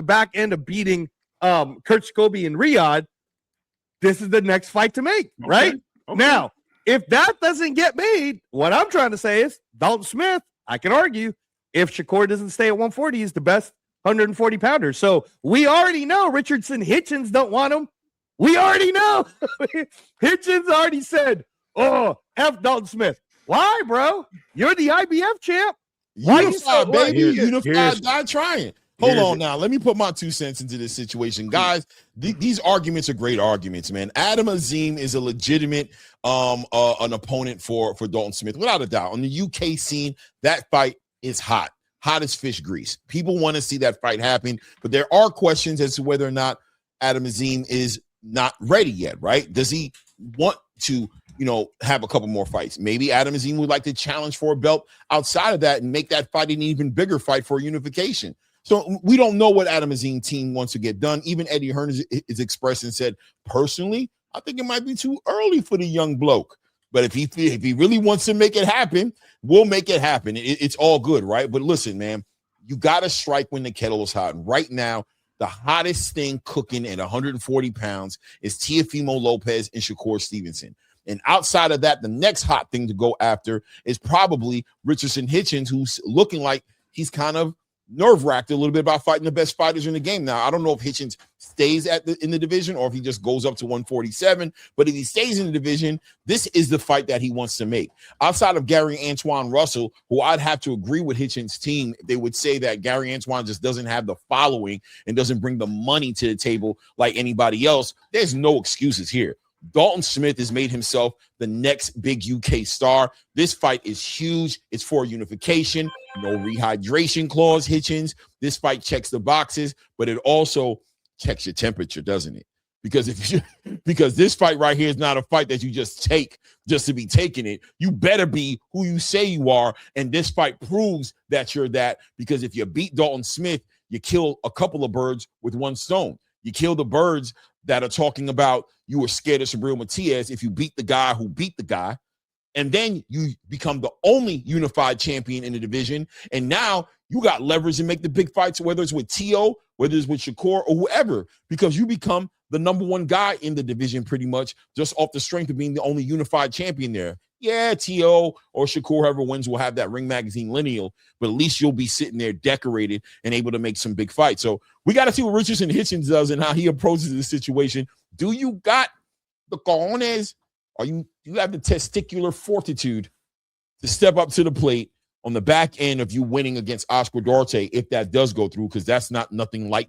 the back end of beating Kurt Scobie and Riyadh, this is the next fight to make, right? Okay. Now, if that doesn't get made, what I'm trying to say is Dalton Smith, I can argue, if Shakur doesn't stay at 140, he's the best 140 pounder. So we already know Richardson Hitchens don't want him. We already know. Hitchens already said, oh, F Dalton Smith. Why, bro? You're the IBF champ. Why Unified, baby. Unified, die trying. Hold on now. Let me put my 2 cents into this situation. Guys, these arguments are great arguments, man. Adam Azim is a legitimate an opponent for Dalton Smith, without a doubt. On the UK scene, that fight is hot as fish grease. People want to see that fight happen, but there are questions as to whether or not Adam Azim is not ready yet, right? Does he want to, have a couple more fights? Maybe Adam Azim would like to challenge for a belt outside of that and make that fight an even bigger fight for unification. So we don't know what Adam Azim team wants to get done. Even Eddie Hearn is expressed and said, personally, I think it might be too early for the young bloke. But if he really wants to make it happen, we'll make it happen. It's all good, right? But listen, man, you got to strike when the kettle is hot. And right now, the hottest thing cooking at 140 pounds is Teofimo Lopez and Shakur Stevenson. And outside of that, the next hot thing to go after is probably Richardson Hitchens, who's looking like he's kind of nerve-wracked a little bit about fighting the best fighters in the game. Now, I don't know if Hitchens stays in the division or if he just goes up to 147, but if he stays in the division, this is the fight that he wants to make. Outside of Gary Antoine Russell, who I'd have to agree with Hitchens' team, they would say that Gary Antoine just doesn't have the following and doesn't bring the money to the table like anybody else. There's no excuses here. Dalton Smith has made himself the next big UK star. This fight is huge. It's for unification. No rehydration clause, Hitchens. This fight checks the boxes, but it also checks your temperature, doesn't it? Because this fight right here is not a fight that you just take just to be taking it. You better be who you say you are, and this fight proves that you're that, because if you beat Dalton Smith, you kill a couple of birds with one stone. You kill the birds that are talking about you were scared of Sabril Matias if you beat the guy who beat the guy, and then you become the only unified champion in the division, and now you got leverage to make the big fights, whether it's with Teo, whether it's with Shakur or whoever, because you become the number one guy in the division pretty much just off the strength of being the only unified champion there. Yeah, Teo or Shakur, whoever wins, will have that Ring Magazine lineal, but at least you'll be sitting there decorated and able to make some big fights. So we got to see what Richardson Hitchens does and how he approaches the situation. Do you got the cojones? Do you have the testicular fortitude to step up to the plate on the back end of you winning against Oscar Duarte if that does go through? Because that's not nothing light to